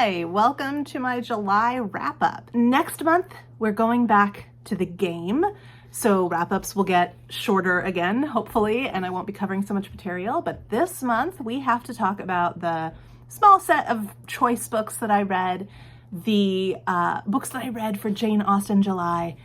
Hi, welcome to my July wrap-up. Next month, we're going back to the game, so wrap-ups will get shorter again, hopefully, and I won't be covering so much material, but this month we have to talk about the small set of choice books that I read, the books that I read for Jane Austen July,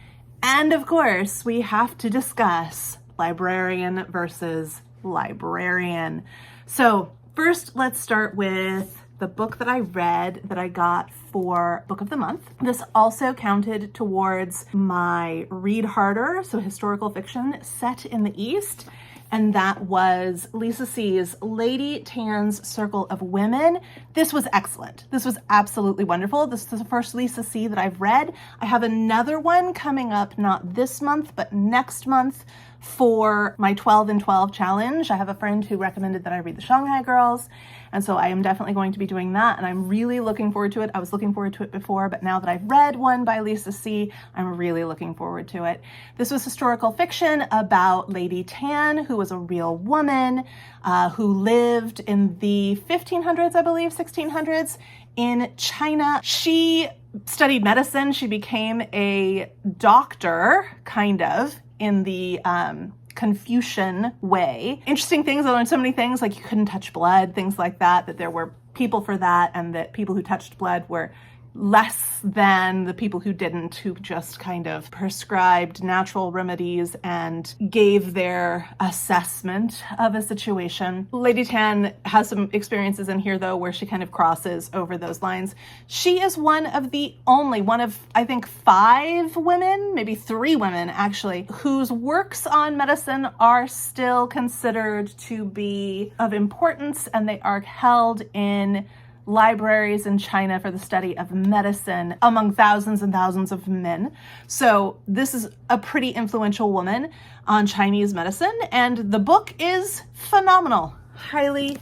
and of course, we have to discuss Librarian versus Librarian. So first, let's start with the book that I read that I got for Book of the Month. This also counted towards my read harder, so historical fiction set in the East, and that was Lisa C's Lady Tan's Circle of Women. This was excellent. This was absolutely wonderful. This is the first Lisa C that I've read. I have another one coming up, not this month, but next month for my 12 and 12 challenge. I have a friend who recommended that I read The Shanghai Girls, and so I am definitely going to be doing that, and I'm really looking forward to it. I was looking forward to it before, but now that I've read one by Lisa C, I'm really looking forward to it. This was historical fiction about Lady Tan, who was a real woman who lived in the 1500s, I believe, 1600s in China. She studied medicine. She became a doctor, kind of, in the Confucian way. Interesting things, I learned so many things, like you couldn't touch blood, things like that, that there were people for that, and that people who touched blood were less than the people who didn't, who just kind of prescribed natural remedies and gave their assessment of a situation. Lady Tan has some experiences in here, though, where she kind of crosses over those lines. She is one of, I think, 5 women, maybe 3 women, actually, whose works on medicine are still considered to be of importance, and they are held in libraries in China for the study of medicine among thousands and thousands of men. So this is a pretty influential woman on Chinese medicine, and the book is phenomenal. Highly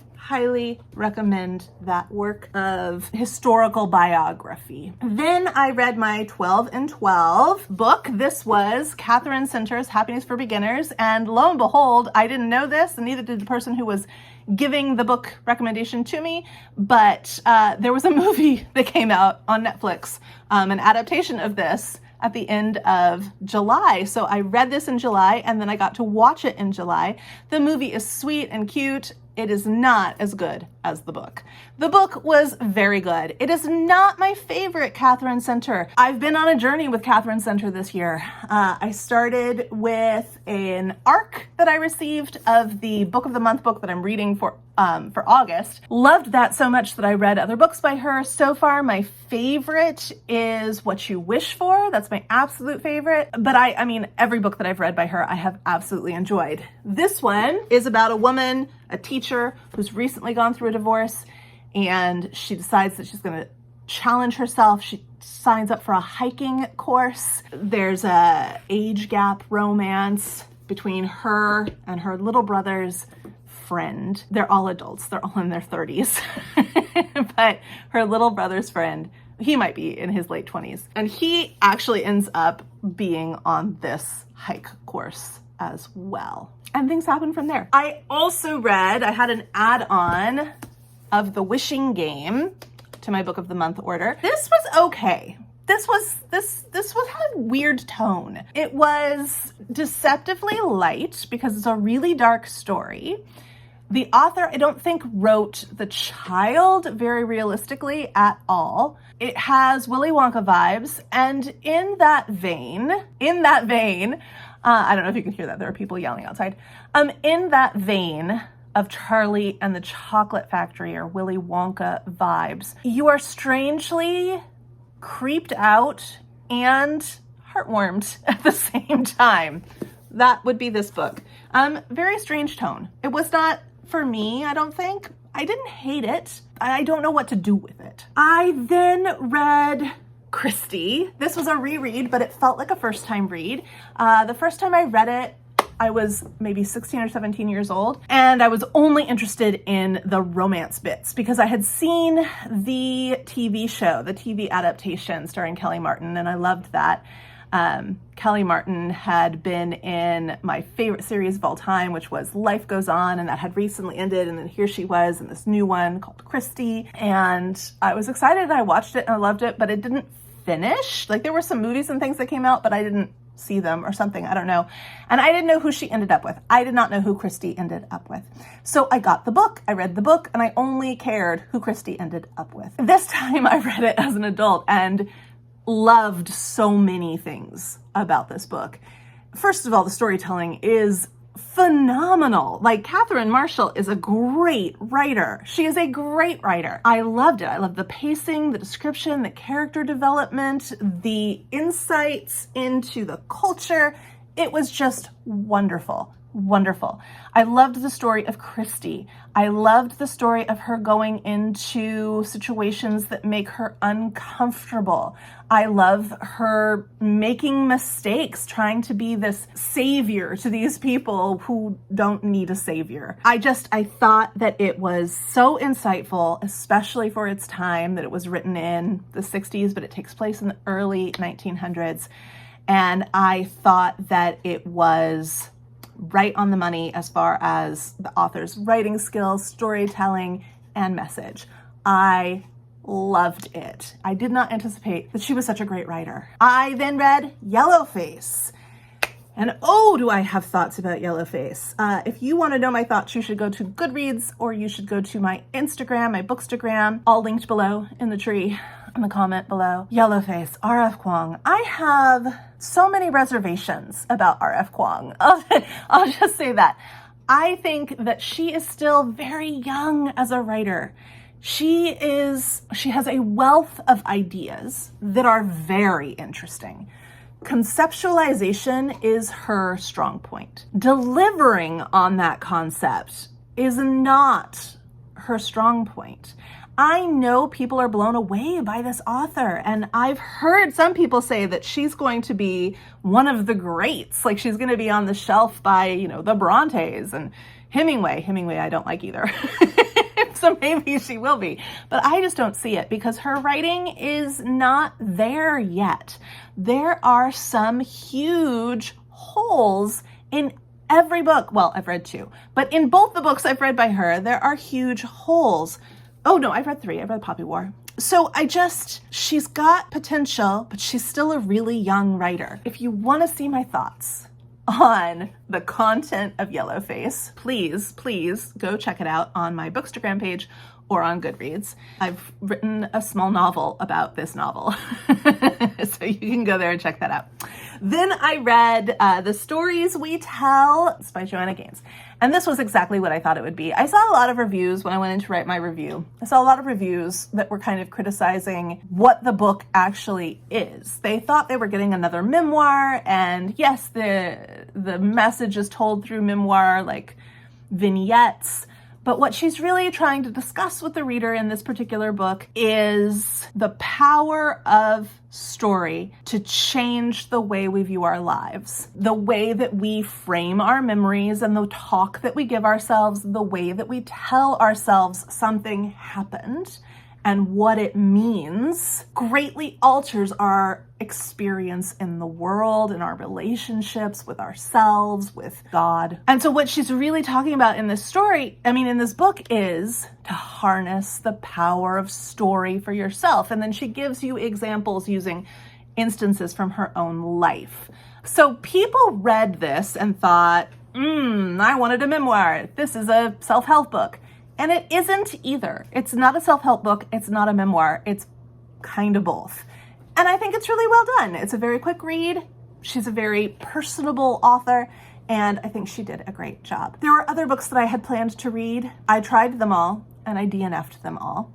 recommend that work of historical biography. Then I read my 12 and 12 book. This was Catherine Center's Happiness for Beginners, and lo and behold, I didn't know this, and neither did the person who was giving the book recommendation to me, but there was a movie that came out on Netflix, an adaptation of this at the end of July. So I read this in July, and then I got to watch it in July. The movie is sweet and cute. It is not as good as the book. The book was very good. It is not my favorite Catherine Center. I've been on a journey with Catherine Center this year. I started with an ARC that I received of the Book of the Month book that I'm reading for August. Loved that so much that I read other books by her. So far, my favorite is What You Wish For. That's my absolute favorite. But I mean, every book that I've read by her, I have absolutely enjoyed. This one is about a woman, a teacher, who's recently gone through a divorce, and she decides that she's going to challenge herself. She signs up for a hiking course. There's a age gap romance between her and her little brother's friend. They're all adults. They're all in their 30s. But her little brother's friend, he might be in his late 20s. And he actually ends up being on this hike course as well. And things happen from there. I also read, I had an add-on of The Wishing Game to my Book of the Month order. This was okay. This had a weird tone. It was deceptively light because it's a really dark story. The author, I don't think, wrote the child very realistically at all. It has Willy Wonka vibes, and in that vein, I don't know if you can hear that, there are people yelling outside. In that vein of Charlie and the Chocolate Factory or Willy Wonka vibes, you are strangely creeped out and heartwarmed at the same time. That would be this book. Very strange tone. It was not for me, I don't think. I didn't hate it. I don't know what to do with it. I then read Christy. This was a reread, but it felt like a first-time read. The first time I read it, I was maybe 16 or 17 years old, and I was only interested in the romance bits because I had seen the TV show, the TV adaptation starring Kelly Martin, and I loved that. Kelly Martin had been in my favorite series of all time, which was Life Goes On, and that had recently ended, and then here she was in this new one called Christy, and I was excited. I watched it and I loved it, but it didn't finish. Like, there were some movies and things that came out, but I didn't see them or something, I don't know. And I didn't know who she ended up with. I did not know who Christy ended up with. So I got the book, I read the book, and I only cared who Christy ended up with. This time I read it as an adult and loved so many things about this book. First of all, the storytelling is phenomenal. Like, Catherine Marshall is a great writer. She is a great writer. I loved it. I loved the pacing, the description, the character development, the insights into the culture. It was just wonderful. Wonderful. I loved the story of Christy. I loved the story of her going into situations that make her uncomfortable. I love her making mistakes, trying to be this savior to these people who don't need a savior. I thought that it was so insightful, especially for its time, that it was written in the 60s, but it takes place in the early 1900s. And I thought that it was right on the money as far as the author's writing skills, storytelling, and message. I loved it. I did not anticipate that she was such a great writer. I then read Yellowface. And oh, do I have thoughts about Yellowface. If you want to know my thoughts, you should go to Goodreads, or you should go to my Instagram, my Bookstagram, all linked below in the tree, in the comment below. Yellowface, R.F. Kuang. I have so many reservations about R.F. Kuang. I'll just say that. I think that she is still very young as a writer. She has a wealth of ideas that are very interesting. Conceptualization is her strong point. Delivering on that concept is not her strong point. I know people are blown away by this author, and I've heard some people say that she's going to be one of the greats. Like, she's going to be on the shelf by, the Brontes and Hemingway. Hemingway I don't like either. So maybe she will be, but I just don't see it because her writing is not there yet. There are some huge holes in every book. Well, I've read 2, but in both the books I've read by her, there are huge holes. Oh no, I've read 3. I've read Poppy War. So she's got potential, but she's still a really young writer. If you want to see my thoughts on the content of Yellowface, please go check it out on my Bookstagram page or on Goodreads. I've written a small novel about this novel, so you can go there and check that out. Then I read The Stories We Tell. It's by Joanna Gaines. And this was exactly what I thought it would be. I saw a lot of reviews when I went in to write my review. I saw a lot of reviews that were kind of criticizing what the book actually is. They thought they were getting another memoir, and yes, the message is told through memoir, like vignettes. But what she's really trying to discuss with the reader in this particular book is the power of story to change the way we view our lives, the way that we frame our memories and the talk that we give ourselves, the way that we tell ourselves something happened and what it means greatly alters our experience in the world and our relationships with ourselves, with God. And so what she's really talking about in this in this book, is to harness the power of story for yourself. And then she gives you examples using instances from her own life. So people read this and thought, I wanted a memoir. This is a self-help book. And it isn't either. It's not a self-help book. It's not a memoir. It's kind of both. And I think it's really well done. It's a very quick read. She's a very personable author, and I think she did a great job. There were other books that I had planned to read. I tried them all, and I DNF'd them all.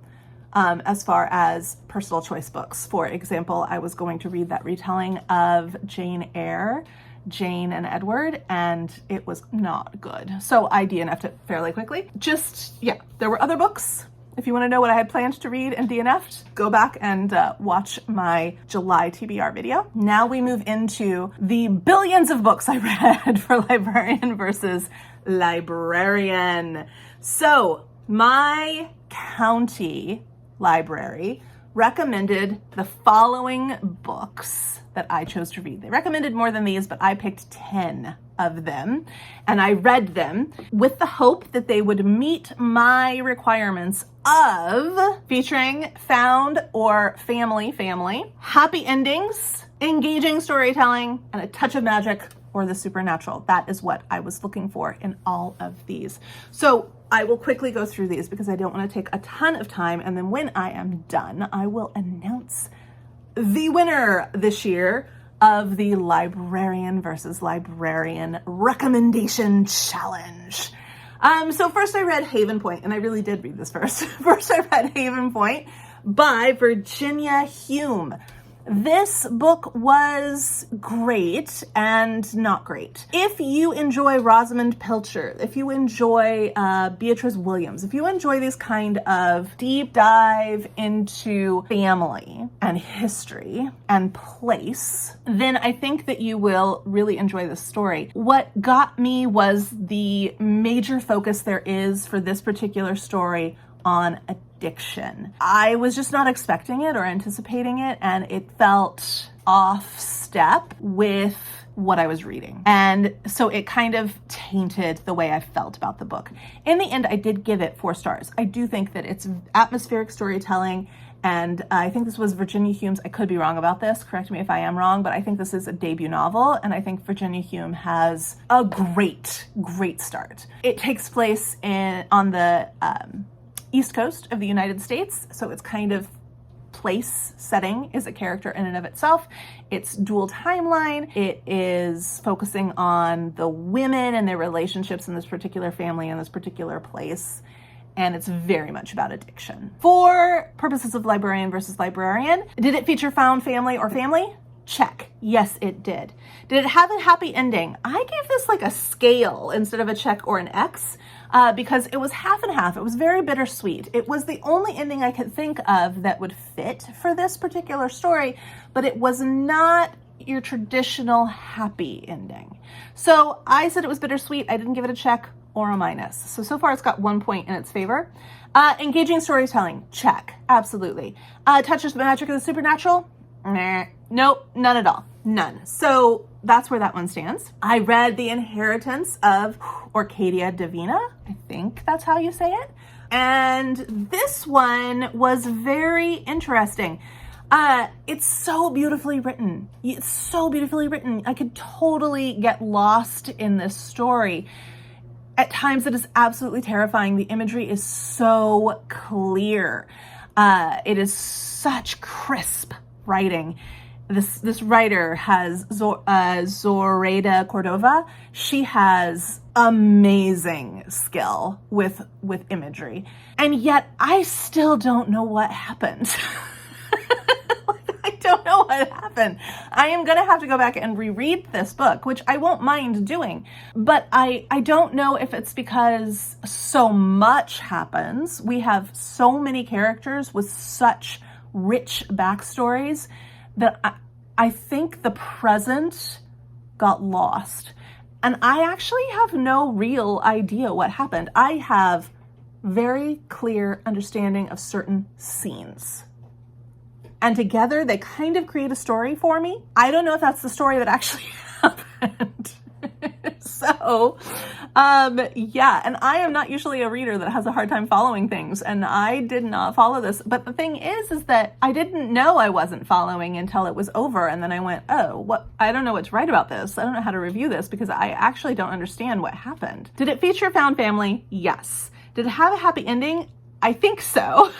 As far as personal choice books. For example, I was going to read that retelling of Jane Eyre, Jane and Edward, and it was not good. So I DNF'd it fairly quickly. There were other books. If you want to know what I had planned to read and DNF'd, go back and watch my July TBR video. Now we move into the billions of books I read for Librarian versus Librarian. So my county library recommended the following books that I chose to read. They recommended more than these, but I picked 10 of them and I read them with the hope that they would meet my requirements of featuring found or family, happy endings, engaging storytelling, and a touch of magic or the supernatural. That is what I was looking for in all of these. So I will quickly go through these because I don't want to take a ton of time. And then when I am done, I will announce the winner this year of the Librarian versus Librarian Recommendation Challenge. So first I read Haven Point, and I really did read this first. First I read Haven Point by Virginia Hume. This book was great and not great. If you enjoy Rosamund Pilcher, if you enjoy Beatrice Williams, if you enjoy these kind of deep dive into family and history and place, then I think that you will really enjoy this story. What got me was the major focus there is for this particular story on addiction. I was just not expecting it or anticipating it, and it felt off step with what I was reading. And so it kind of tainted the way I felt about the book. In the end, I did give it 4 stars. I do think that it's atmospheric storytelling, and I think this was Virginia Hume's, I could be wrong about this, correct me if I am wrong, but I think this is a debut novel, and I think Virginia Hume has a great start. It takes place on the East Coast of the United States, so it's kind of place setting is a character in and of itself. It's dual timeline. It is focusing on the women and their relationships in this particular family in this particular place, and it's very much about addiction. For purposes of Librarian versus Librarian, did it feature found family or family? Check. Yes, it did. Did it have a happy ending? I gave this like a scale instead of a check or an X because it was half and half. It was very bittersweet. It was the only ending I could think of that would fit for this particular story, but it was not your traditional happy ending. So I said it was bittersweet. I didn't give it a check or a minus. So far it's got 1 point in its favor. Engaging storytelling, check. Absolutely. Touches the magic of the supernatural? Nope, none at all. None. So that's where that one stands. I read The Inheritance of Arcadia Divina. I think that's how you say it. And this one was very interesting. It's so beautifully written. It's so beautifully written. I could totally get lost in this story. At times it is absolutely terrifying. The imagery is so clear. It is such crisp writing. This writer has Zoraida Cordova. She has amazing skill with imagery, and yet I still don't know what happened. I don't know what happened. I am gonna have to go back and reread this book, which I won't mind doing, but I don't know if it's because so much happens. We have so many characters with such rich backstories that I think the present got lost. And I actually have no real idea what happened. I have very clear understanding of certain scenes. And together they kind of create a story for me. I don't know if that's the story that actually happened. So, yeah, and I am not usually a reader that has a hard time following things, and I did not follow this. But the thing is that I didn't know I wasn't following until it was over, and then I went, oh, what? I don't know what's right about this. I don't know how to review this because I actually don't understand what happened. Did it feature found family? Yes. Did it have a happy ending? I think so.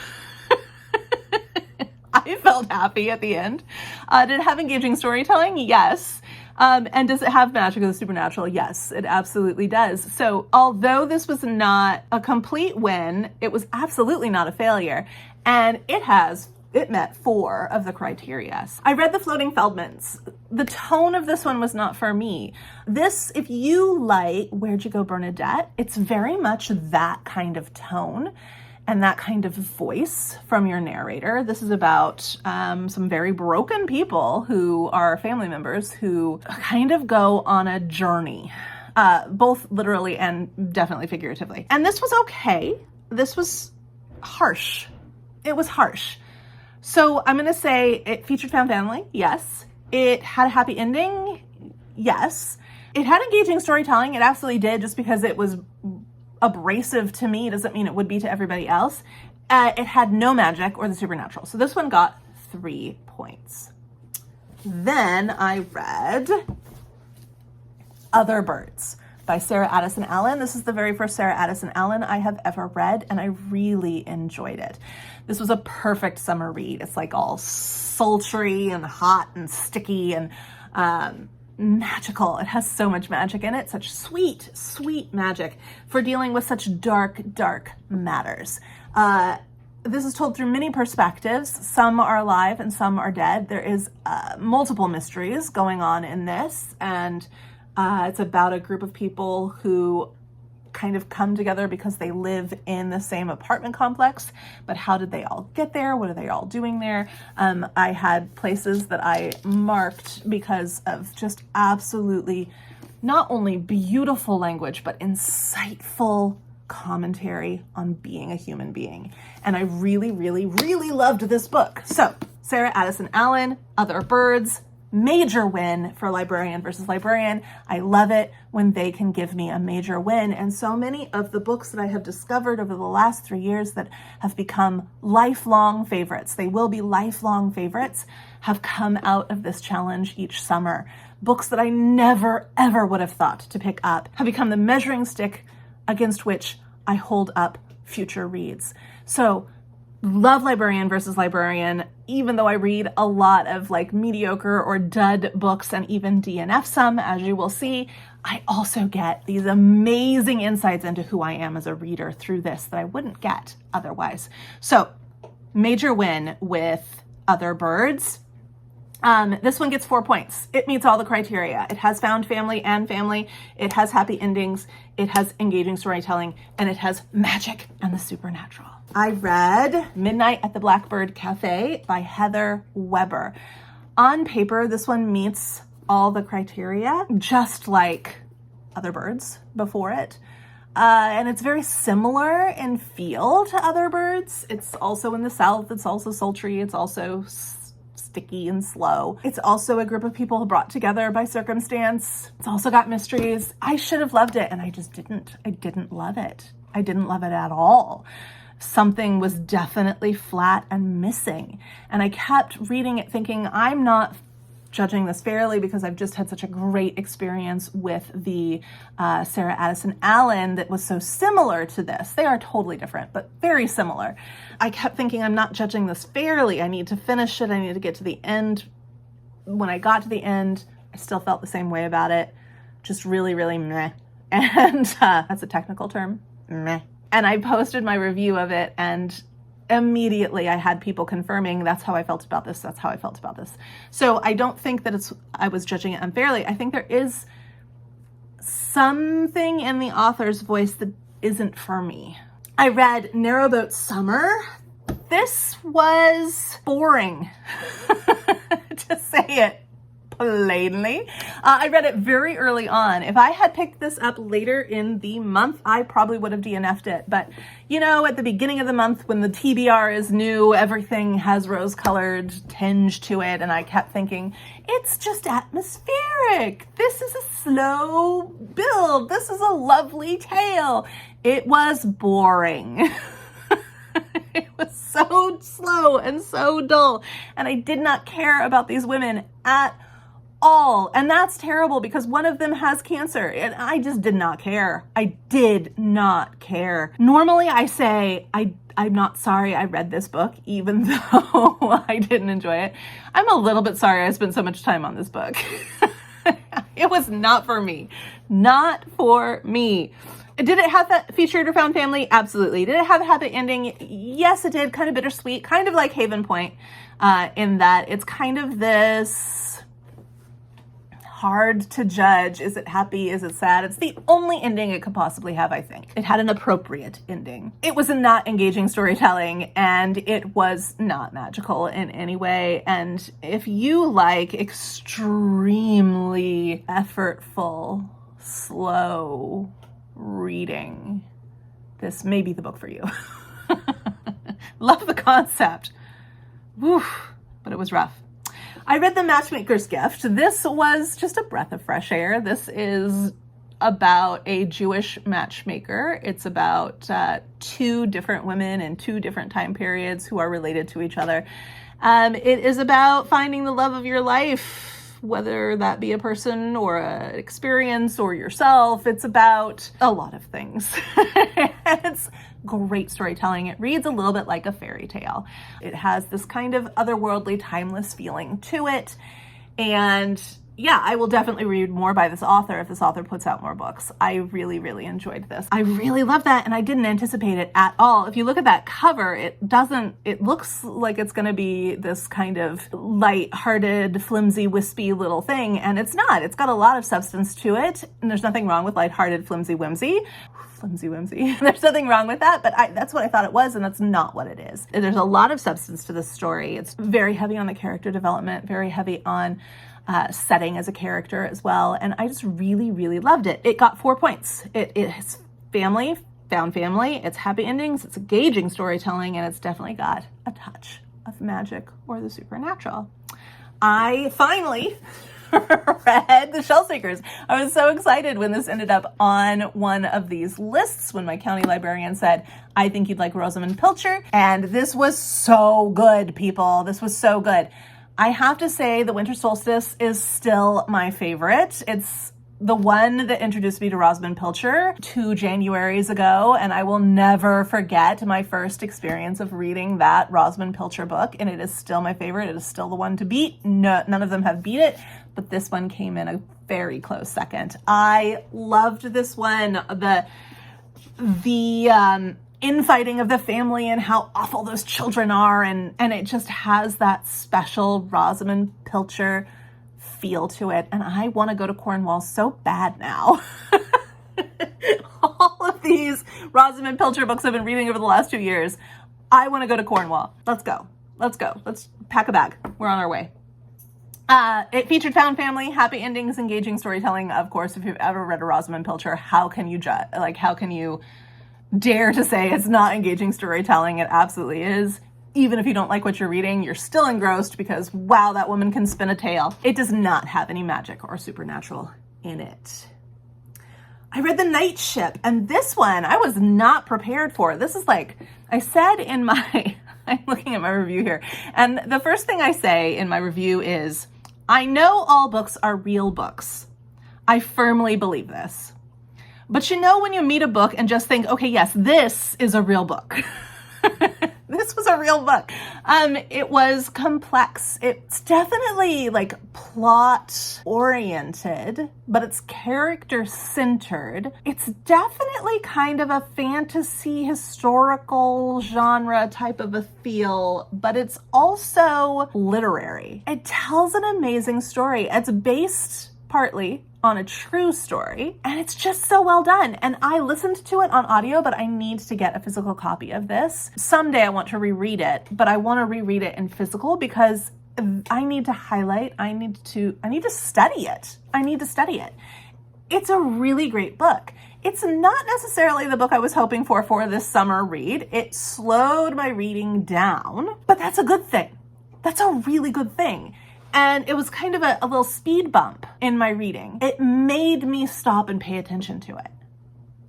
I felt happy at the end. Did it have engaging storytelling? Yes. And does it have magic of the supernatural? Yes, it absolutely does. So although this was not a complete win, it was absolutely not a failure. And it met 4 of the criteria. I read The Floating Feldmans. The tone of this one was not for me. This, if you like Where'd You Go, Bernadette? It's very much that kind of tone and that kind of voice from your narrator. This is about some very broken people who are family members who kind of go on a journey, both literally and definitely figuratively. And this was okay. This was harsh. It was harsh. So I'm going to say it featured found family. Yes. It had a happy ending. Yes. It had engaging storytelling. It absolutely did. Just because it was abrasive to me doesn't mean it would be to everybody else. It had no magic or the supernatural. So this one got 3 points. Then I read Other Birds by Sarah Addison Allen. This is the very first Sarah Addison Allen I have ever read, and I really enjoyed it. This was a perfect summer read. It's like all sultry and hot and sticky and magical. It has so much magic in it, such sweet, sweet magic for dealing with such dark, dark matters. This is told through many perspectives. Some are alive and some are dead. There is multiple mysteries going on in this, and it's about a group of people who kind of come together because they live in the same apartment complex. But how did they all get there? What are they all doing there? I had places that I marked because of just absolutely not only beautiful language, but insightful commentary on being a human being. And I really, really, really loved this book. So Sarah Addison Allen, Other Birds, major win for Librarian versus Librarian. I love it when they can give me a major win. And so many of the books that I have discovered over the last 3 years that have become lifelong favorites, they will be lifelong favorites, have come out of this challenge each summer. Books that I never, ever would have thought to pick up have become the measuring stick against which I hold up future reads. So love Librarian versus Librarian, even though I read a lot of like mediocre or dud books and even DNF some, as you will see, I also get these amazing insights into who I am as a reader through this that I wouldn't get otherwise. So major win with Other Birds. This one gets 4 points. It meets all the criteria. It has found family and family. It has happy endings. It has engaging storytelling, and it has magic and the supernatural. I read Midnight at the Blackbird Cafe by Heather Weber. On paper, this one meets all the criteria, just like Other Birds before it. And it's very similar in feel to Other Birds. It's also in the South. It's also sultry. It's also sticky and slow. It's also a group of people brought together by circumstance. It's also got mysteries. I should have loved it, and I just didn't. I didn't love it. I didn't love it at all. Something was definitely flat and missing. And I kept reading it thinking, I'm not judging this fairly because I've just had such a great experience with the Sarah Addison Allen that was so similar to this. They are totally different, but very similar. I kept thinking, I'm not judging this fairly. I need to finish it. I need to get to the end. When I got to the end, I still felt the same way about it. Just really, really meh. And that's a technical term, meh. And I posted my review of it, and immediately I had people confirming, that's how I felt about this, that's how I felt about this. So I don't think that I was judging it unfairly. I think there is something in the author's voice that isn't for me. I read Narrowboat Summer. This was boring, to say it plainly. I read it very early on. If I had picked this up later in the month, I probably would have DNF'd it. But, you know, at the beginning of the month when the TBR is new, everything has rose-colored tinge to it. And I kept thinking, it's just atmospheric. This is a slow build. This is a lovely tale. It was boring. It was so slow and so dull. And I did not care about these women at all. And that's terrible because one of them has cancer and I just did not care. I did not care. Normally I say I'm not sorry I read this book even though I didn't enjoy it. I'm a little bit sorry I spent so much time on this book. It was not for me. Not for me. Did it have that featured or found family? Absolutely. Did it have a happy ending? Yes, it did. Kind of bittersweet, kind of like Haven Point, in that it's kind of this hard to judge. Is it happy? Is it sad? It's the only ending it could possibly have, I think. It had an appropriate ending. It was a not engaging storytelling, and it was not magical in any way. And if you like extremely effortful, slow reading, this may be the book for you. Love the concept, Whew, but it was rough. I read The Matchmakers Gift. This was just a breath of fresh air. This is about a Jewish matchmaker. It's about two different women in two different time periods who are related to each other. It is about finding the love of your life, whether that be a person or an experience or yourself. It's about a lot of things. It's great storytelling. It reads a little bit like a fairy tale. It has this kind of otherworldly, timeless feeling to it. And yeah, I will definitely read more by this author if this author puts out more books. I really, really enjoyed this. I really love that, and I didn't anticipate it at all. If you look at that cover, it looks like it's going to be this kind of light-hearted, flimsy, wispy little thing, and it's not. It's got a lot of substance to it, and there's nothing wrong with light-hearted, flimsy, whimsy. Flimsy whimsy. There's nothing wrong with that, but that's what I thought it was, and that's not what it is. There's a lot of substance to this story. It's very heavy on the character development, very heavy on setting as a character as well, and I just really, really loved it. It got 4 points. It's family, found family, it's happy endings, it's engaging storytelling, and it's definitely got a touch of magic or the supernatural. I finally read The Shellseekers. I was so excited when this ended up on one of these lists, when my county librarian said, I think you'd like Rosamund Pilcher, and this was so good, people. This was so good. I have to say The Winter Solstice is still my favorite. It's the one that introduced me to Rosamund Pilcher 2 Januaries ago, and I will never forget my first experience of reading that Rosamund Pilcher book, and it is still my favorite. It is still the one to beat. No, none of them have beat it, but this one came in a very close second. I loved this one. The infighting of the family and how awful those children are, and it just has that special Rosamund Pilcher feel to it, and I want to go to Cornwall so bad now. All of these Rosamund Pilcher books I've been reading over the last 2 years, I want to go to Cornwall. Let's go. Let's pack a bag. We're on our way. It featured found family, happy endings, engaging storytelling. Of course, if you've ever read a Rosamund Pilcher, how can you dare to say it's not engaging storytelling? It absolutely is. Even if you don't like what you're reading, you're still engrossed because, wow, that woman can spin a tale. It does not have any magic or supernatural in it. I read The Night Ship, and this one I was not prepared for. This is like I said in my, I'm looking at my review here, and the first thing I say in my review is, I know all books are real books. I firmly believe this. But you know when you meet a book and just think, okay, yes, this is a real book. This was a real book. It was complex. It's definitely like plot oriented, but it's character centered. It's definitely kind of a fantasy historical genre type of a feel, but it's also literary. It tells an amazing story. It's based partly on a true story, and it's just so well done. And I listened to it on audio, but I need to get a physical copy of this. Someday I want to reread it, but I want to reread it in physical because I need to highlight, I need to study it. I need to study it. It's a really great book. It's not necessarily the book I was hoping for this summer read. It slowed my reading down, but that's a good thing. That's a really good thing. And it was kind of a little speed bump in my reading. It made me stop and pay attention to it.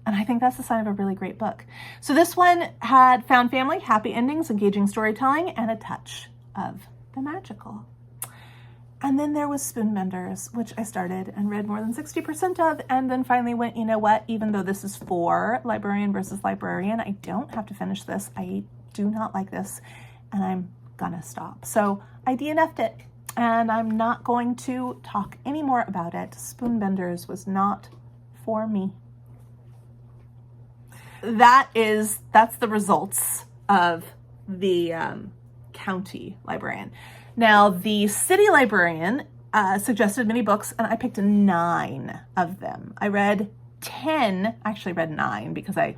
And I think that's a sign of a really great book. So this one had found family, happy endings, engaging storytelling, and a touch of the magical. And then there was Spoonbenders, which I started and read more than 60% of, and then finally went, you know what, even though this is for Librarian versus Librarian, I don't have to finish this. I do not like this, and I'm gonna stop. So I DNF'd it. And I'm not going to talk any more about it. Spoonbenders was not for me. That's the results of the county librarian. Now, the city librarian suggested many books, and I picked 9 of them. I read 10, actually read 9 because I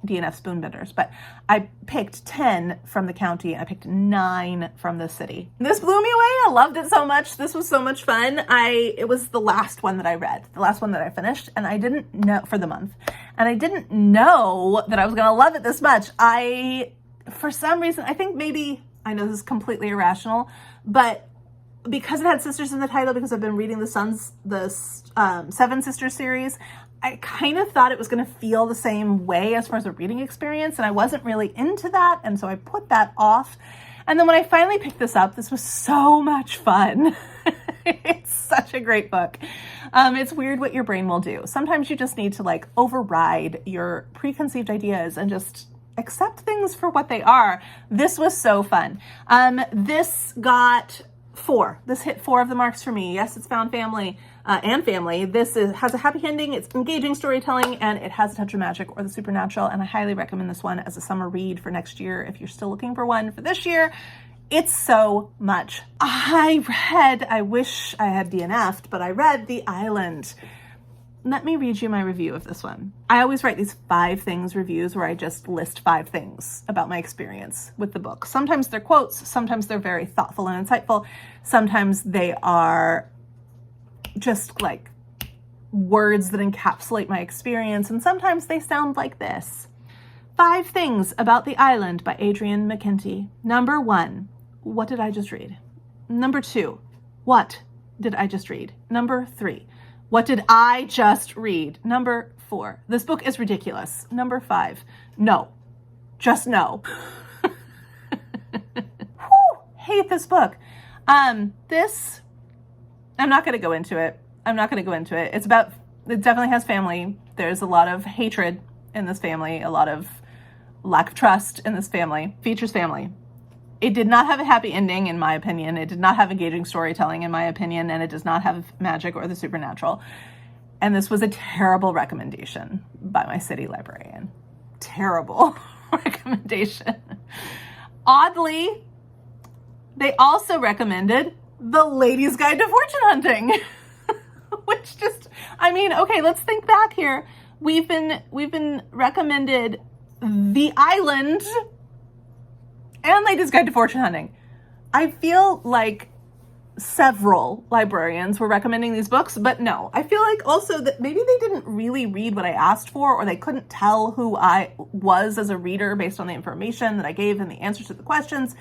DNF Spoonbenders, but I picked 10 from the county. I picked 9 from the city. This blew me away. I loved it so much. This was so much fun. It was the last one that I read, the last one that I finished, and I didn't know for the month. And I didn't know that I was going to love it this much. For some reason, I think maybe I know this is completely irrational, but because it had sisters in the title, because I've been reading the Seven Sisters series, I kind of thought it was going to feel the same way as far as a reading experience, and I wasn't really into that, and so I put that off. And then when I finally picked this up, this was so much fun. It's such a great book. It's weird what your brain will do. Sometimes you just need to like override your preconceived ideas and just accept things for what they are. This was so fun. This got 4. This hit 4 of the marks for me. Yes, it's found family and family. This has a happy ending. It's engaging storytelling, and it has a touch of magic or the supernatural. And I highly recommend this one as a summer read for next year if you're still looking for one for this year. It's so much. I wish I had DNF'd, but I read The Island. Let me read you my review of this one. I always write these 5 things reviews where I just list 5 things about my experience with the book. Sometimes they're quotes, sometimes they're very thoughtful and insightful, sometimes they are just like words that encapsulate my experience, and sometimes they sound like this. 5 things about The Island by Adrienne McKenty. Number 1, what did I just read? Number 2, what did I just read? Number 3, what did I just read? Number 4, this book is ridiculous. Number 5, no, just no. Hate this book. I'm not going to go into it. It definitely has family. There's a lot of hatred in this family, a lot of lack of trust in this family. Features family. It did not have a happy ending, in my opinion. It did not have engaging storytelling, in my opinion, and it does not have magic or the supernatural. And this was a terrible recommendation by my city librarian. Terrible recommendation. Oddly, they also recommended The Lady's Guide to Fortune Hunting, which just, I mean, okay, let's think back here. We've been recommended The Island and Lady's Guide to Fortune Hunting. I feel like several librarians were recommending these books, but no. I feel like also that maybe they didn't really read what I asked for, or they couldn't tell who I was as a reader based on the information that I gave and the answers to the questions.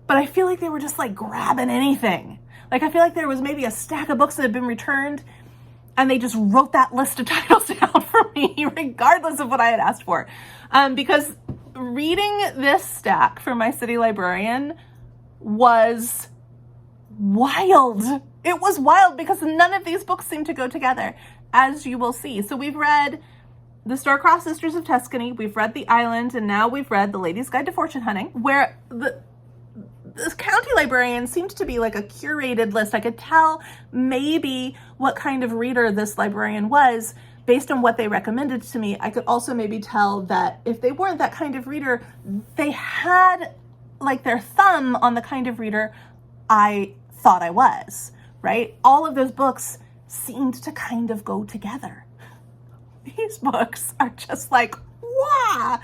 But I feel like they were just like grabbing anything. Like I feel like there was maybe a stack of books that had been returned and they just wrote that list of titles down for me regardless of what I had asked for. Because reading this stack from my city librarian was wild. It was wild because none of these books seem to go together, as you will see. So we've read The Star-Crossed Sisters of Tuscany, we've read The Island, and now we've read The Lady's Guide to Fortune Hunting, where this county librarian seemed to be like a curated list. I could tell maybe what kind of reader this librarian was based on what they recommended to me. I could also maybe tell that if they weren't that kind of reader, they had like their thumb on the kind of reader I thought I was, right? All of those books seemed to kind of go together. These books are just like, wow.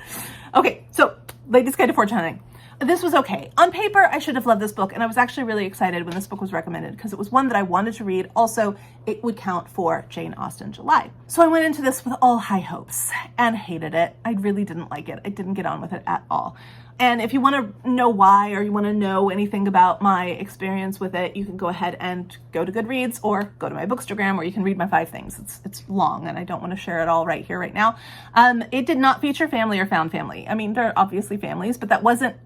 Okay, so Lady's Guide to Fortune Hunting. This was okay. On paper, I should have loved this book, and I was actually really excited when this book was recommended because it was one that I wanted to read. Also, it would count for Jane Austen July. So I went into this with all high hopes and hated it. I really didn't like it. I didn't get on with it at all. And if you want to know why, or you want to know anything about my experience with it, you can go ahead and go to Goodreads or go to my Bookstagram where you can read my 5 things. It's long and I don't want to share it all right here, right now. It did not feature family or found family. I mean, there are obviously families, but that wasn't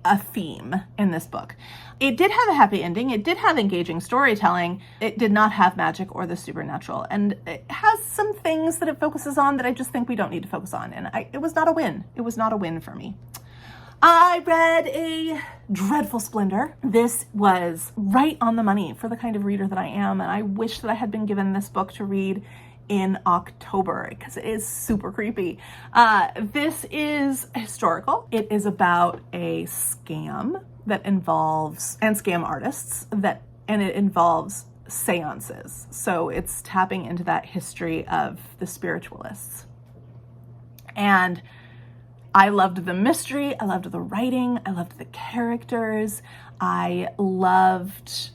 a theme in this book. It did have a happy ending. It did have engaging storytelling. It did not have magic or the supernatural. And it has some things that it focuses on that I just think we don't need to focus on. And it was not a win. It was not a win for me. I read a Dreadful Splendor. This was right on the money for the kind of reader that I am. And I wish that I had been given this book to read in October because it is super creepy. This is historical. It is about a scam that involves, and scam artists, and it involves seances. So it's tapping into that history of the spiritualists. And I loved the mystery. I loved the writing. I loved the characters. I loved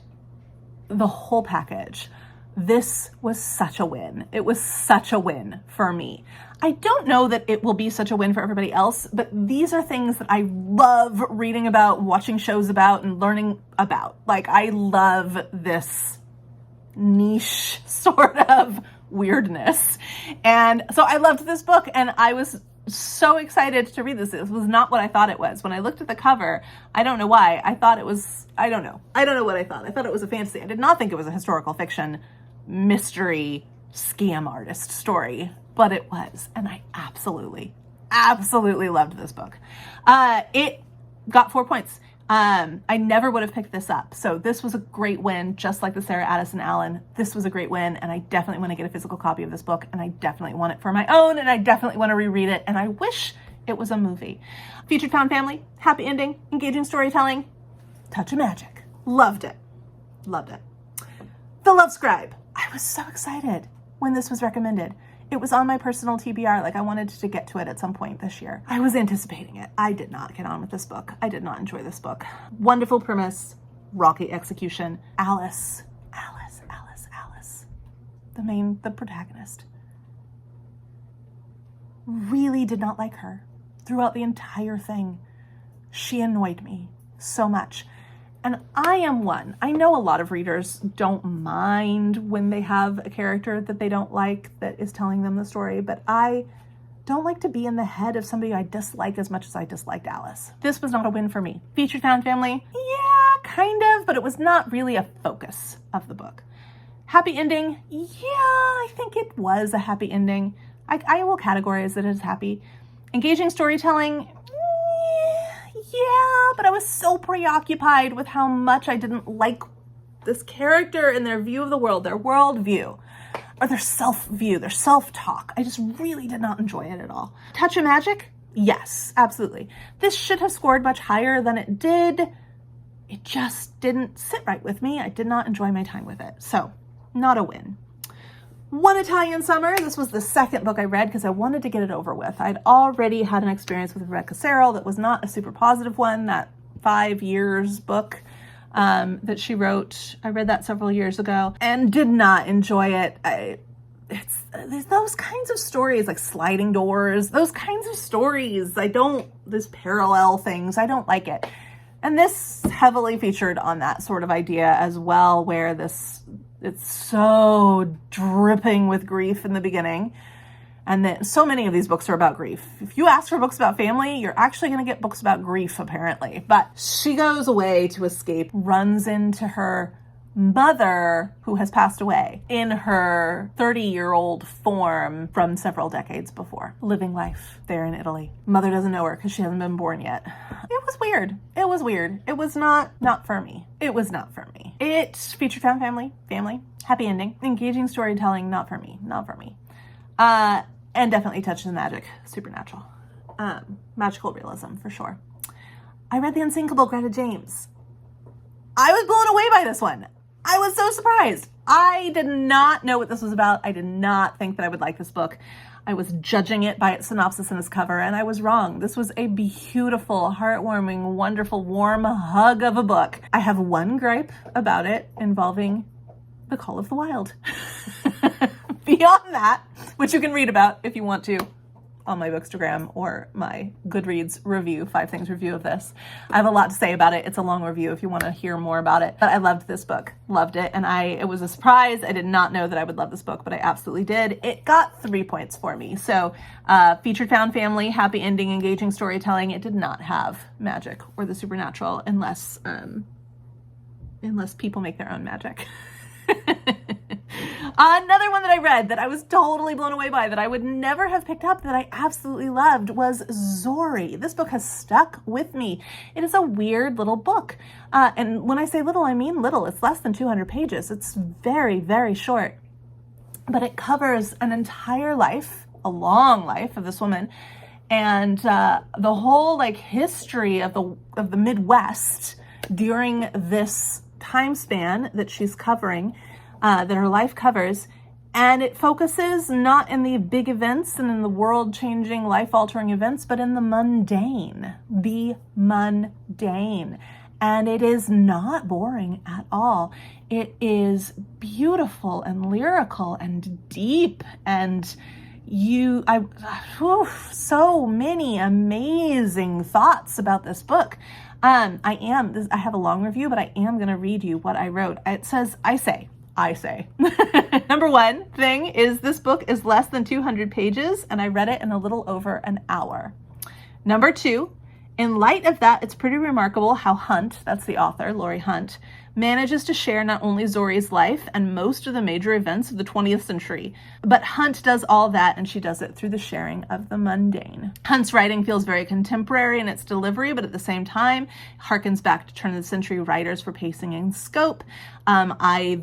the whole package. This was such a win. It was such a win for me. I don't know that it will be such a win for everybody else, but these are things that I love reading about, watching shows about, and learning about. Like, I love this niche sort of weirdness. And so I loved this book, and I was so excited to read this. This was not what I thought it was. When I looked at the cover, I don't know why. I thought it was, I don't know what I thought. I thought it was a fantasy. I did not think it was a historical fiction mystery scam artist story, but it was. And I absolutely loved this book. It got 4 points. I never would have picked this up. So this was a great win, just like the Sarah Addison Allen. This was a great win, and I definitely want to get a physical copy of this book, and I definitely want it for my own, and I definitely want to reread it, and I wish it was a movie. Featured found family, happy ending, engaging storytelling, touch of magic. Loved it. Loved it. The Love Scribe. I was so excited when this was recommended. It was on my personal TBR, like I wanted to get to it at some point this year. I was anticipating it. I did not get on with this book. I did not enjoy this book. Wonderful premise, rocky execution. Alice, the protagonist, really did not like her throughout the entire thing. She annoyed me so much. And I am one. I know a lot of readers don't mind when they have a character that they don't like that is telling them the story, but I don't like to be in the head of somebody I dislike as much as I disliked Alice. This was not a win for me. Featured found family? Yeah, kind of, but it was not really a focus of the book. Happy ending? Yeah, I think it was a happy ending. I will categorize it as happy. Engaging storytelling? Yeah, but I was so preoccupied with how much I didn't like this character and their view of the world, their worldview, or their self-view, their self-talk. I just really did not enjoy it at all. Touch of magic? Yes, absolutely. This should have scored much higher than it did. It just didn't sit right with me. I did not enjoy my time with it. So, not a win. One Italian Summer. This was the second book I read because I wanted to get it over with. I'd already had an experience with Rebecca Serrell that was not a super positive one, that 5 years book that she wrote. I read that several years ago and did not enjoy it. There's those kinds of stories, like Sliding Doors, those kinds of stories. These parallel things, I don't like it. And this heavily featured on that sort of idea as well, where it's so dripping with grief in the beginning. And then so many of these books are about grief. If you ask for books about family, you're actually going to get books about grief, apparently. But she goes away to escape, runs into her mother who has passed away in her 30-year-old form from several decades before, living life there in Italy. Mother doesn't know her because she hasn't been born yet. It was weird. It was not for me. It was not for me. It featured found family, happy ending, engaging storytelling, not for me. And definitely touched the magic, supernatural, magical realism for sure. I read The Unsinkable, Greta James. I was blown away by this one. I was so surprised. I did not know what this was about. I did not think that I would like this book. I was judging it by its synopsis and its cover, and I was wrong. This was a beautiful, heartwarming, wonderful, warm hug of a book. I have one gripe about it involving the Call of the Wild. Beyond that, which you can read about if you want to on my Bookstagram or my Goodreads review, 5 Things review of this. I have a lot to say about it. It's a long review if you want to hear more about it. But I loved this book. Loved it. And it was a surprise. I did not know that I would love this book, but I absolutely did. It got 3 points for me. So featured found family, happy ending, engaging storytelling. It did not have magic or the supernatural unless people make their own magic. Another one that I read that I was totally blown away by, that I would never have picked up, that I absolutely loved, was Zori. This book has stuck with me. It is a weird little book. And when I say little, I mean little. It's less than 200 pages. It's very, very short. But it covers an entire life, a long life of this woman, and the whole history of the Midwest during this time span that she's covering, that her life covers. And it focuses not in the big events and in the world-changing, life-altering events, but in the mundane. And it is not boring at all. It is beautiful and lyrical and deep, and So many amazing thoughts about this book. I have a long review, but I am going to read you what I wrote. It says, I say. Number one thing is this book is less than 200 pages, and I read it in a little over an hour. Number two, in light of that, it's pretty remarkable how Hunt, that's the author, Laurie Hunt, manages to share not only Zori's life and most of the major events of the 20th century, but Hunt does all that, and she does it through the sharing of the mundane. Hunt's writing feels very contemporary in its delivery, but at the same time, harkens back to turn-of-the-century writers for pacing and scope. I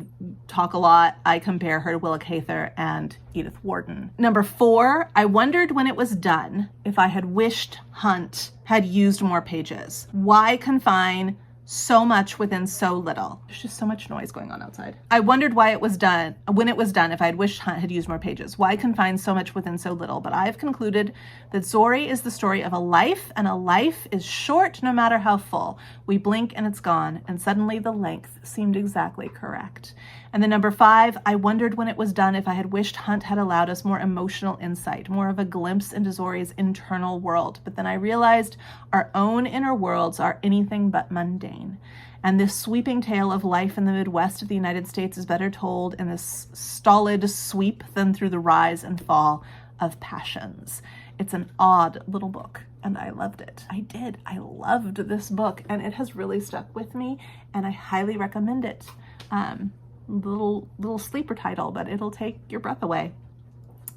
talk a lot. I compare her to Willa Cather and Edith Wharton. Number four, I wondered when it was done if I had wished Hunt had used more pages. Why confine so much within so little? There's just so much noise going on outside. I wondered when it was done, if I had wished Hunt had used more pages. Why confine so much within so little? But I've concluded that Zori is the story of a life, and a life is short no matter how full. We blink and it's gone, and suddenly the length seemed exactly correct. And then number five, I wondered when it was done if I had wished Hunt had allowed us more emotional insight, more of a glimpse into Zori's internal world. But then I realized our own inner worlds are anything but mundane. And this sweeping tale of life in the Midwest of the United States is better told in this stolid sweep than through the rise and fall of passions. It's an odd little book, and I loved it. I did. I loved this book, and it has really stuck with me, and I highly recommend it. Little sleeper title, but it'll take your breath away.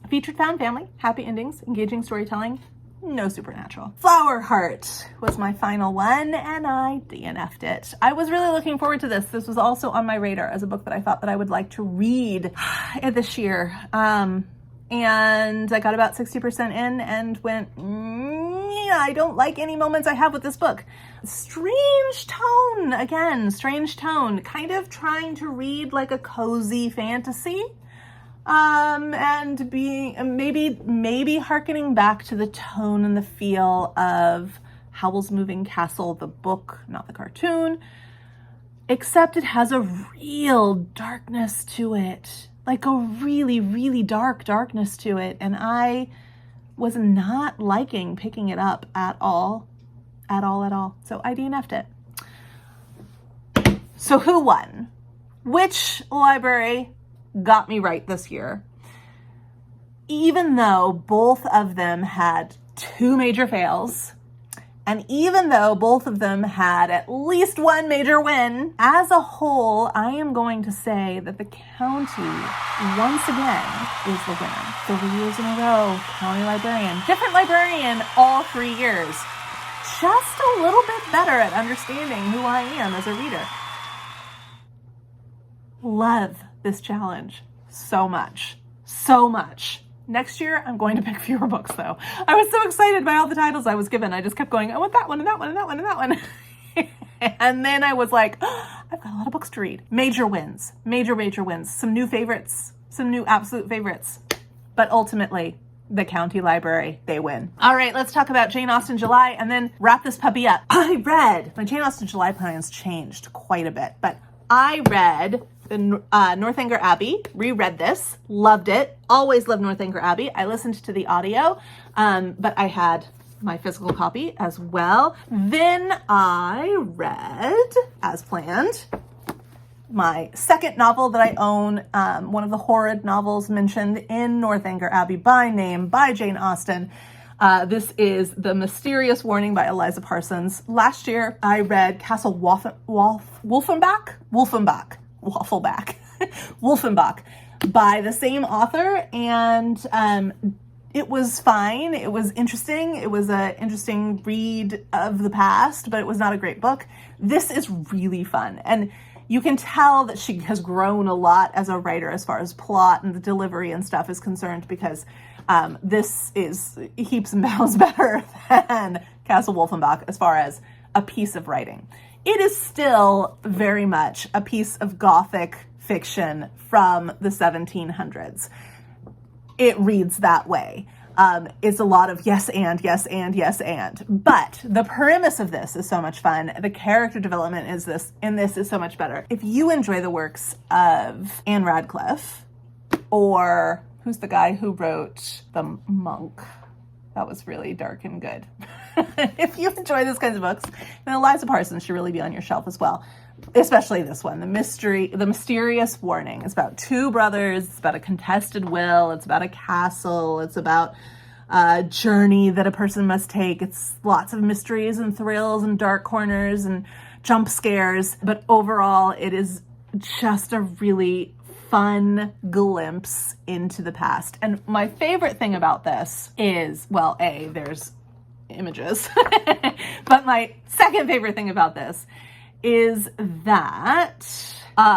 Featured found family, happy endings, engaging storytelling, no supernatural. Flower Heart was my final one, and I DNF'd it. I was really looking forward to this. This was also on my radar as a book that I thought that I would like to read this year. And I got about 60% in and went, I don't like any moments I have with this book. Strange tone, kind of trying to read like a cozy fantasy. And being maybe hearkening back to the tone and the feel of Howl's Moving Castle, the book, not the cartoon, except it has a real darkness to it, like a really, really darkness to it. And I was not liking picking it up at all. So I DNF'd it. So who won? Which library got me right this year? Even though both of them had two major fails, and even though both of them had at least one major win, as a whole, I am going to say that the county, once again, is the winner. 3 years in a row, county librarian. Different librarian all 3 years. Just a little bit better at understanding who I am as a reader. Love this challenge so much. Next year, I'm going to pick fewer books, though. I was so excited by all the titles I was given. I just kept going, I want that one, and that one, and that one, and that one. And then I was like, I've got a lot of books to read. Major wins. Some new favorites. Some new absolute favorites. But ultimately, the county library, they win. All right, let's talk about Jane Austen July and then wrap this puppy up. My Jane Austen July plans changed quite a bit, but I read the Northanger Abbey, reread this, loved it, always loved Northanger Abbey. I listened to the audio, but I had my physical copy as well. Then I read, as planned, my second novel that I own, one of the horrid novels mentioned in Northanger Abbey by name, by Jane Austen. This is The Mysterious Warning by Eliza Parsons. Last year, I read Castle Wolfenbach by the same author, and it was fine. It was interesting. It was an interesting read of the past, but it was not a great book. This is really fun, and you can tell that she has grown a lot as a writer as far as plot and the delivery and stuff is concerned, because this is heaps and bounds better than Castle Wolfenbach as far as a piece of writing. It is still very much a piece of Gothic fiction from the 1700s. It reads that way. It's a lot of yes and. But the premise of this is so much fun. The character development in this is so much better. If you enjoy the works of Anne Radcliffe, or who's the guy who wrote The Monk. That was really dark and good. If you enjoy these kinds of books, then Eliza Parsons should really be on your shelf as well. Especially this one, The Mysterious Warning. It's about two brothers. It's about a contested will. It's about a castle. It's about a journey that a person must take. It's lots of mysteries and thrills and dark corners and jump scares. But overall, it is just a really fun glimpse into the past. And my favorite thing about this is, well, there's images. But my second favorite thing about this is that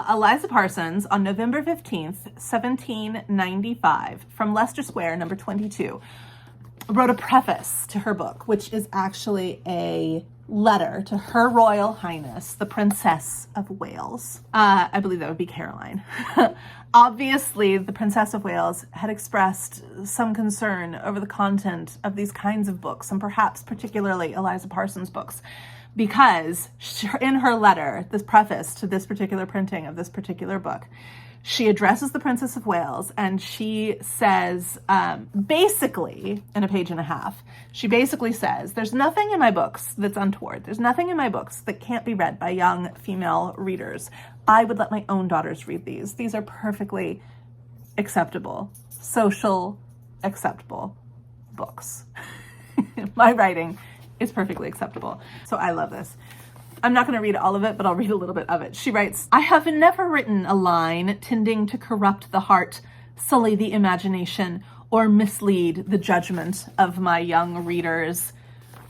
Eliza Parsons, on November 15th, 1795, from Leicester Square, number 22, wrote a preface to her book, which is actually a letter to Her Royal Highness, the Princess of Wales. I believe that would be Caroline. Obviously, the Princess of Wales had expressed some concern over the content of these kinds of books, and perhaps particularly Eliza Parsons' books, because in her letter, this preface to this particular printing of this particular book, she addresses the Princess of Wales, and she says, basically, in a page and a half, she basically says, there's nothing in my books that's untoward. There's nothing in my books that can't be read by young female readers. I would let my own daughters read these. These are perfectly acceptable, social, acceptable books. My writing is perfectly acceptable. So I love this. I'm not going to read all of it, but I'll read a little bit of it. She writes, I have never written a line tending to corrupt the heart, sully the imagination, or mislead the judgment of my young readers.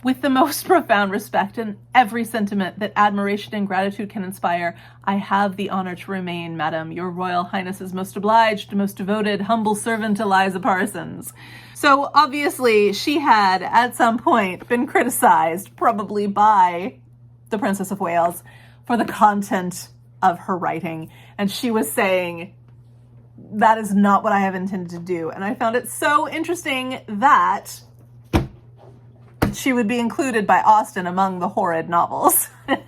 With the most profound respect and every sentiment that admiration and gratitude can inspire, I have the honor to remain, Madam, your Royal Highness's most obliged, most devoted, humble servant, Eliza Parsons. So obviously she had at some point been criticized, probably by the Princess of Wales, for the content of her writing. And she was saying, that is not what I have intended to do. And I found it so interesting that she would be included by Austen among the horrid novels. Then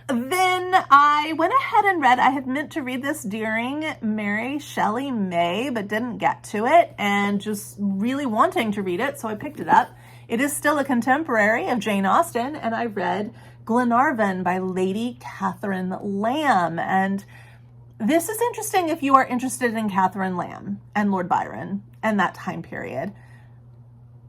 I went ahead and read, I had meant to read this during Mary Shelley May, but didn't get to it, and just really wanting to read it, so I picked it up. It is still a contemporary of Jane Austen, and I read Glenarvan by Lady Catherine Lamb. And this is interesting if you are interested in Catherine Lamb and Lord Byron and that time period.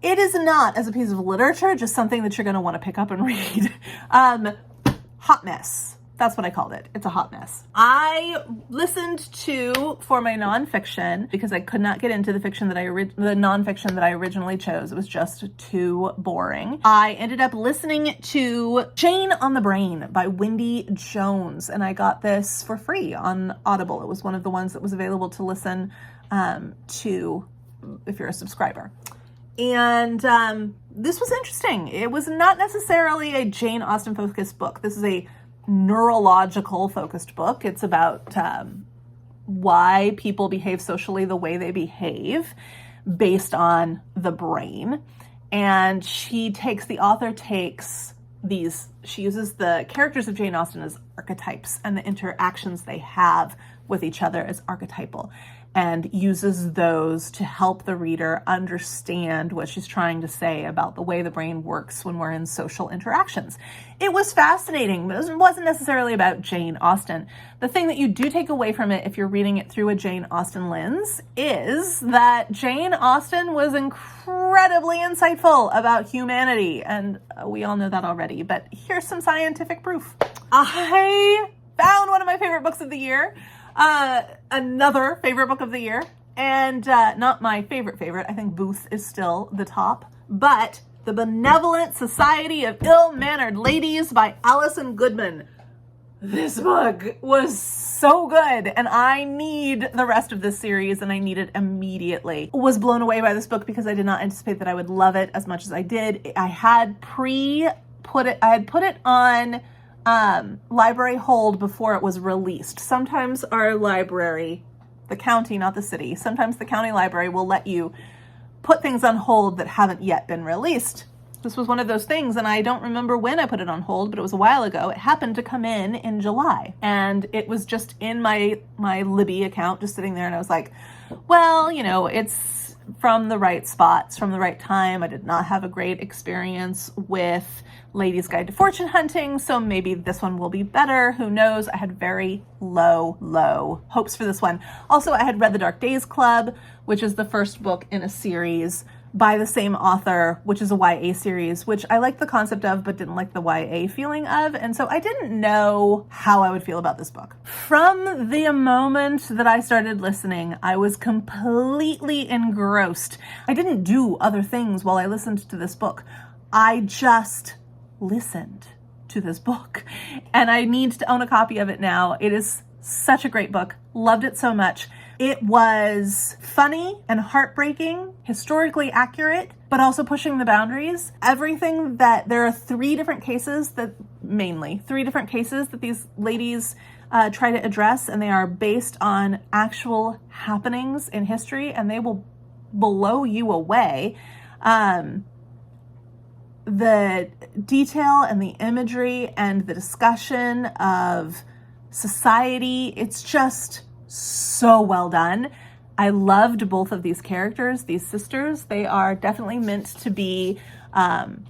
It is not, as a piece of literature, just something that you're going to want to pick up and read. Hot mess. That's what I called it. It's a hot mess. I listened to, for my nonfiction, because I could not get into the nonfiction that I originally chose. It was just too boring. I ended up listening to Jane on the Brain by Wendy Jones, and I got this for free on Audible. It was one of the ones that was available to listen to if you're a subscriber. And this was interesting. It was not necessarily a Jane Austen focused book. This is a neurological focused book. It's about why people behave socially the way they behave based on the brain. And she uses the characters of Jane Austen as archetypes and the interactions they have with each other as archetypal, and uses those to help the reader understand what she's trying to say about the way the brain works when we're in social interactions. It was fascinating, but it wasn't necessarily about Jane Austen. The thing that you do take away from it if you're reading it through a Jane Austen lens is that Jane Austen was incredibly insightful about humanity, and we all know that already, but here's some scientific proof. I found one of my favorite books of the year. Another favorite book of the year, and not my favorite. I think Booth is still the top, but The Benevolent Society of Ill-Mannered Ladies by Alison Goodman. This book was so good, and I need the rest of this series, and I need it immediately. Was blown away by this book because I did not anticipate that I would love it as much as I did. I had put it on library hold before it was released. Sometimes our library, the county, not the city, sometimes the county library will let you put things on hold that haven't yet been released. This was one of those things, and I don't remember when I put it on hold, but it was a while ago. It happened to come in July, and it was just in my Libby account, just sitting there, and I was like, well, you know, it's from the right spots, from the right time. I did not have a great experience with Ladies' Guide to Fortune Hunting, so maybe this one will be better. Who knows? I had very low hopes for this one. Also, I had read The Dark Days Club, which is the first book in a series by the same author, which is a YA series, which I liked the concept of, but didn't like the YA feeling of. And so I didn't know how I would feel about this book. From the moment that I started listening, I was completely engrossed. I didn't do other things while I listened to this book. I just listened to this book, and I need to own a copy of it now. It is such a great book. Loved it so much. It was funny and heartbreaking, historically accurate, but also pushing the boundaries. Everything that there are three different cases that these ladies try to address, and they are based on actual happenings in history, and they will blow you away. The detail and the imagery and the discussion of society, it's just so well done. I loved both of these characters, these sisters. They are definitely meant to be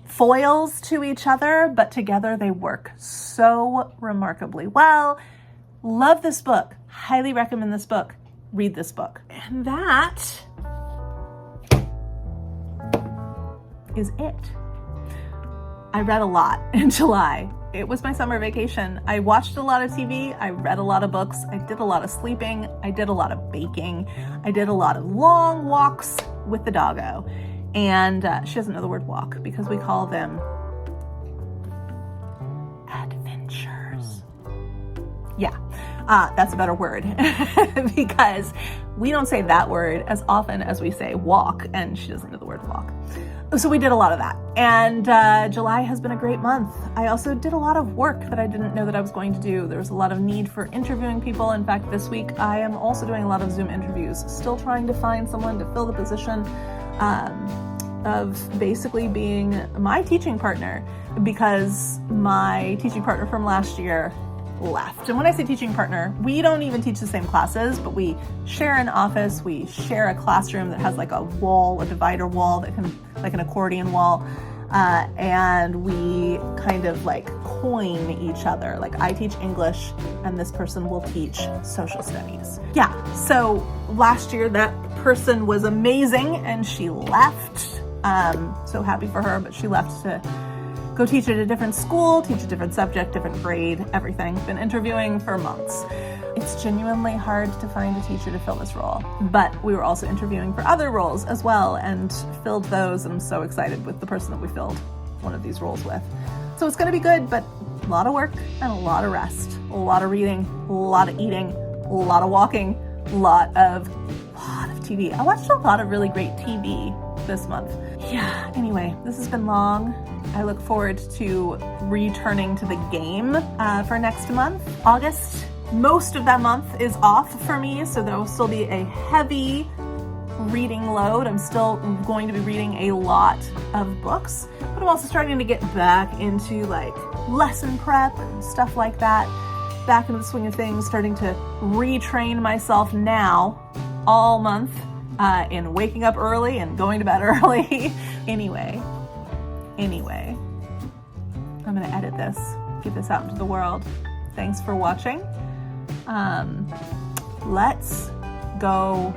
foils to each other, but together they work so remarkably well. Love this book. Highly recommend this book. Read this book. And that is it. I read a lot in July. It was my summer vacation. I watched a lot of TV. I read a lot of books. I did a lot of sleeping. I did a lot of baking. I did a lot of long walks with the doggo. And she doesn't know the word walk because we call them adventures. Yeah, that's a better word because we don't say that word as often as we say walk, and she doesn't know the word walk. So we did a lot of that, and July has been a great month. I also did a lot of work that I didn't know that I was going to do. There was a lot of need for interviewing people. In fact, this week I am also doing a lot of Zoom interviews, still trying to find someone to fill the position of basically being my teaching partner, because my teaching partner from last year left. And when I say teaching partner, we don't even teach the same classes, but we share an office, we share a classroom that has like a wall, a divider wall that can, like an accordion wall, and we kind of like coin each other. Like I teach English and this person will teach social studies. Yeah, so last year that person was amazing and she left. So happy for her, but she left to go teach at a different school, teach a different subject, different grade, everything. Been interviewing for months. It's genuinely hard to find a teacher to fill this role, but we were also interviewing for other roles as well and filled those. And I'm so excited with the person that we filled one of these roles with. So it's gonna be good, but a lot of work and a lot of rest, a lot of reading, a lot of eating, a lot of walking, a lot of TV. I watched a lot of really great TV this month. Yeah, anyway, this has been long. I look forward to returning to the game for next month. August, most of that month is off for me, so there will still be a heavy reading load. I'm still going to be reading a lot of books, but I'm also starting to get back into like lesson prep and stuff like that. Back into the swing of things, starting to retrain myself now all month in waking up early and going to bed early. Anyway, I'm gonna edit this, get this out into the world. Thanks for watching. Let's go